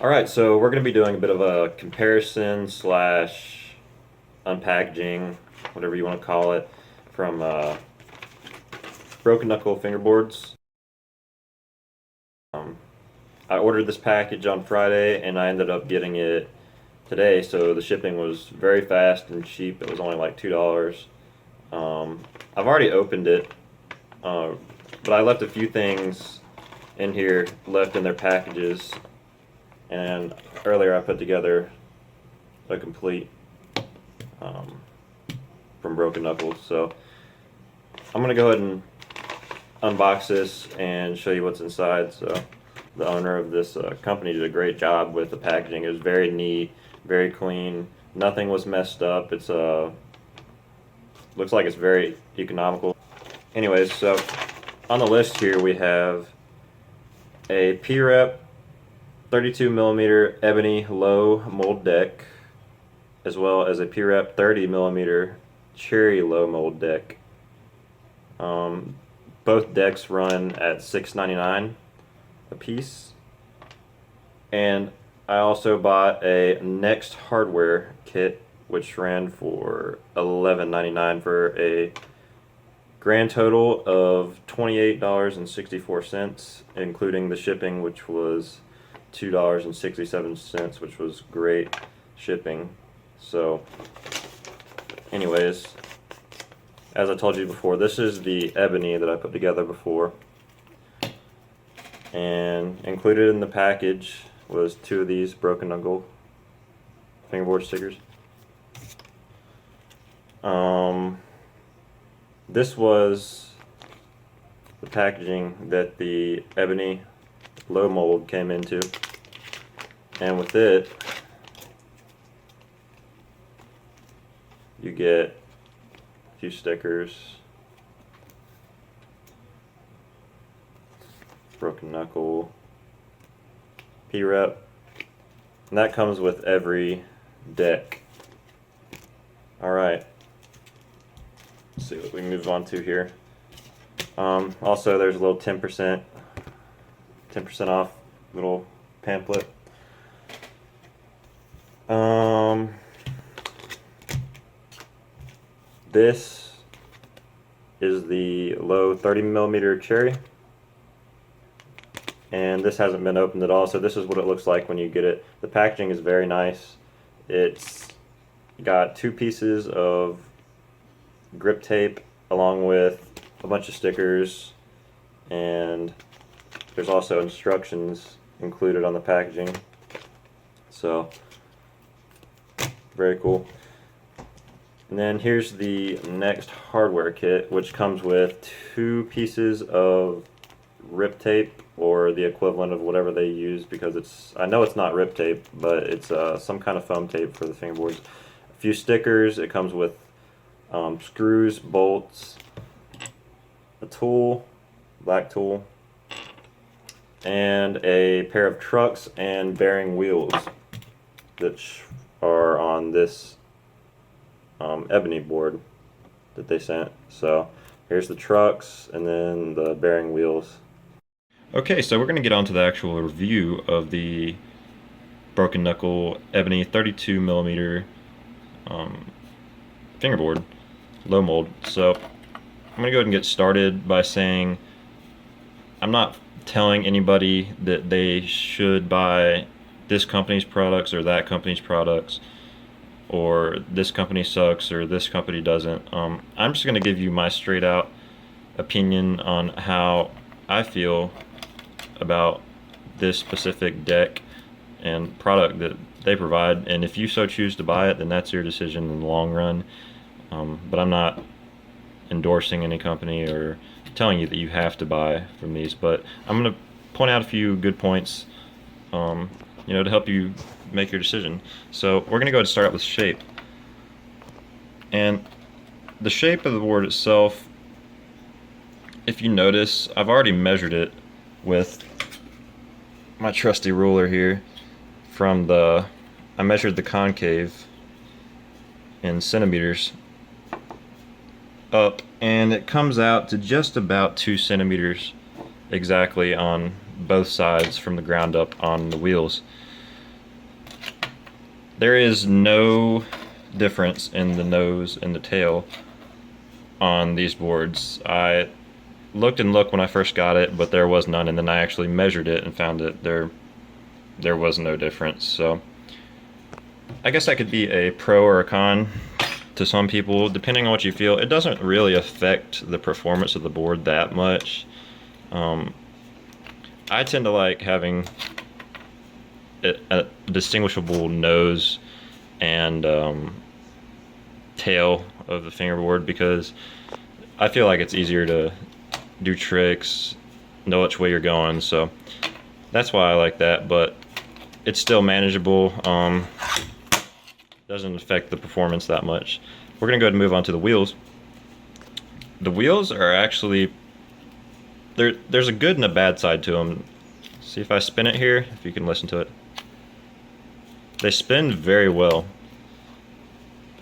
Alright, so we're going to be doing a bit of a comparison slash unpackaging, whatever you want to call it, from Broken Knuckle Fingerboards. I ordered this package on Friday and I ended up getting it today, so the shipping was very fast and cheap. It was only like $2. I've already opened it, but I left a few things in here left in their packages, and earlier I put together a complete from Broken Knuckles. So I'm gonna go ahead and unbox this and show you what's inside. So the owner of this company did a great job with the packaging. It was very neat, very clean. Nothing was messed up. It's looks like it's very economical. Anyways, so on the list here we have a P-Rep 32mm ebony low mold deck, as well as a P-Rep 30mm cherry low mold deck. Both decks run at $6.99 a piece, and I also bought a Next hardware kit which ran for $11.99 for a grand total of $28.64, including the shipping, which was $2.67, which was great shipping. So anyways, as I told you before, this is the ebony that I put together before, and included in the package was two of these Broken Knuckle fingerboard stickers. This was the packaging that the ebony low mold came into, and with it you get a few stickers, Broken Knuckle, P-Rep, and that comes with every deck. Alright, let's see what we move on to here. Also, there's a little 10% off little pamphlet. This is the low 30mm cherry, and this hasn't been opened at all, so this is what it looks like when you get it. The packaging is very nice. It's got two pieces of grip tape along with a bunch of stickers, and there's also instructions included on the packaging, so very cool. And then here's the Next hardware kit, which comes with two pieces of rip tape, or the equivalent of whatever they use, because it's, I know it's not rip tape, but it's some kind of foam tape for the fingerboards. A few stickers. It comes with screws, bolts, a tool, black tool, and a pair of trucks and bearing wheels that are on this ebony board that they sent. So here's the trucks and then the bearing wheels. Okay, so we're going to get on to the actual review of the Broken Knuckle ebony 32mm fingerboard low mold. So I'm going to go ahead and get started by saying I'm not telling anybody that they should buy this company's products or that company's products, or this company sucks or this company doesn't. I'm just going to give you my straight out opinion on how I feel about this specific deck and product that they provide, and if you so choose to buy it, then that's your decision in the long run. But I'm not endorsing any company or telling you that you have to buy from these, but I'm going to point out a few good points, to help you make your decision. So we're going to go ahead and start out with shape. And the shape of the board itself, if you notice, I've already measured it with my trusty ruler here. I measured the concave in centimeters up, and it comes out to just about 2 centimeters exactly on both sides from the ground up on the wheels. There is no difference in the nose and the tail on these boards. I looked and looked when I first got it, but there was none, and then I actually measured it and found that there was no difference. So I guess that could be a pro or a con to some people, depending on what you feel. It doesn't really affect the performance of the board that much. I tend to like having a distinguishable nose and tail of the fingerboard, because I feel like it's easier to do tricks, know which way you're going, so that's why I like that. But it's still manageable. Doesn't affect the performance that much. We're gonna go ahead and move on to the wheels. The wheels are actually, there's a good and a bad side to them. See if I spin it here, if you can listen to it. They spin very well,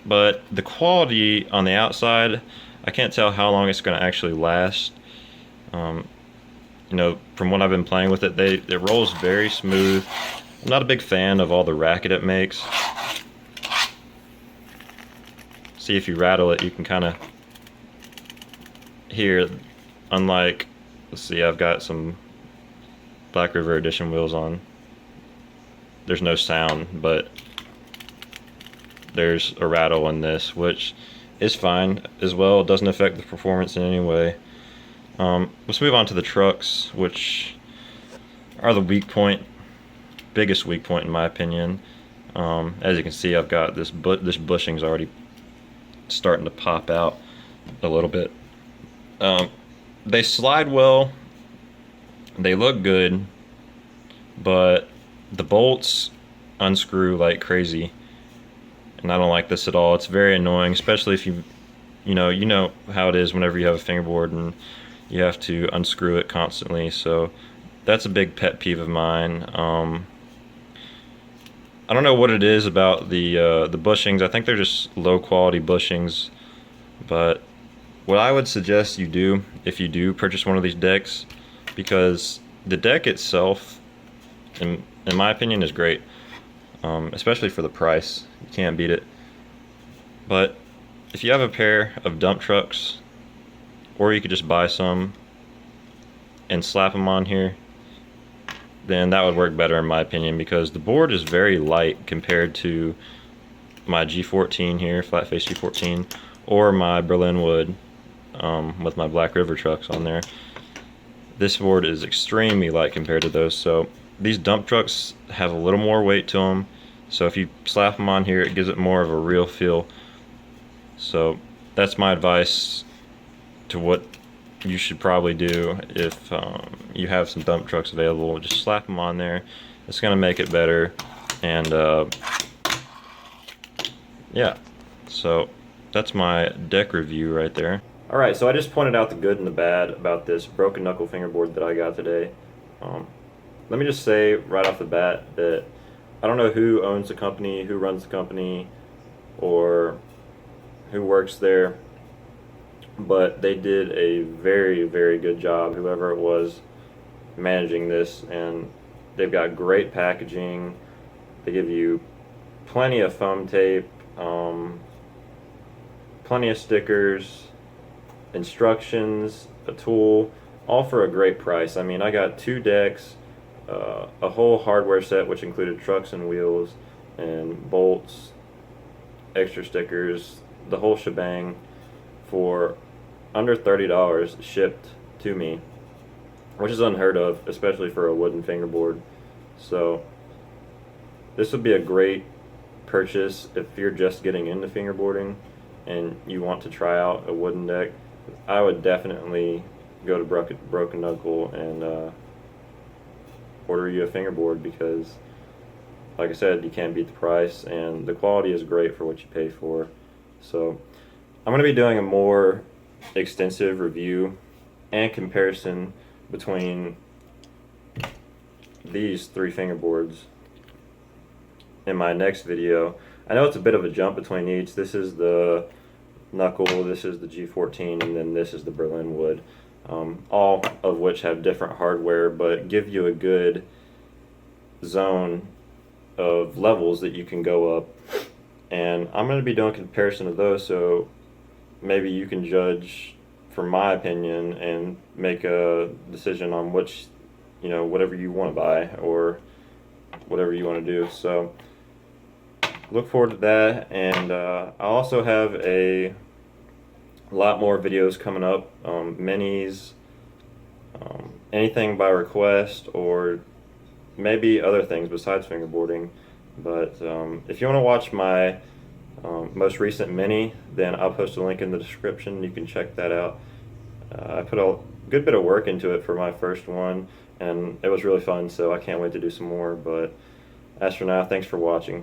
but the quality on the outside, I can't tell how long it's going to actually last. You know, from what I've been playing with it, it rolls very smooth. I'm not a big fan of all the racket it makes. See, if you rattle it, you can kind of hear, unlike, let's see, I've got some Black River Edition wheels on. There's no sound, but there's a rattle in this, which is fine as well. It doesn't affect the performance in any way. Let's move on to the trucks, which are the weak point, biggest weak point in my opinion. As you can see, I've got this bushing's already starting to pop out a little bit. They slide well, they look good, but the bolts unscrew like crazy, and I don't like this at all. It's very annoying, especially if you know how it is whenever you have a fingerboard and you have to unscrew it constantly. So that's a big pet peeve of mine. I don't know what it is about the bushings. I think they're just low quality bushings. But what I would suggest you do, if you do purchase one of these decks, because the deck itself, in my opinion, is great, especially for the price. You can't beat it. But if you have a pair of dump trucks, or you could just buy some and slap them on here, then that would work better in my opinion, because the board is very light compared to my G14 here, Flatface G14, or my Berlinwood with my Black River trucks on there. This board is extremely light compared to those, so these dump trucks have a little more weight to them, so if you slap them on here, it gives it more of a real feel. So that's my advice to what you should probably do if you have some dump trucks available. Just slap them on there. It's gonna make it better. And yeah, so that's my deck review right there. Alright, so I just pointed out the good and the bad about this broken knuckle fingerboard that I got today. Let me just say right off the bat that I don't know who owns the company, who runs the company, or who works there, but they did a very, very good job, whoever it was managing this, and they've got great packaging. They give you plenty of foam tape, plenty of stickers, instructions, a tool, all for a great price. I mean, I got 2 decks, a whole hardware set which included trucks and wheels and bolts, extra stickers, the whole shebang, for under $30 shipped to me, which is unheard of, especially for a wooden fingerboard. So this would be a great purchase if you're just getting into fingerboarding and you want to try out a wooden deck. I would definitely go to Broken Knuckle and order you a fingerboard, because like I said, you can't beat the price, and the quality is great for what you pay for. So I'm going to be doing a more extensive review and comparison between these 3 fingerboards in my next video. I know it's a bit of a jump between each. This is the Knuckle, this is the G14, and then this is the Berlinwood. All of which have different hardware, but give you a good zone of levels that you can go up, and I'm going to be doing a comparison of those, so maybe you can judge from my opinion and make a decision on which, whatever you want to buy or whatever you want to do. So look forward to that, and I also have a lot more videos coming up, minis, anything by request, or maybe other things besides fingerboarding. But if you want to watch my most recent mini, then I'll post a link in the description. You can check that out. I put a good bit of work into it for my first one, and it was really fun, so I can't wait to do some more. But as for now, thanks for watching.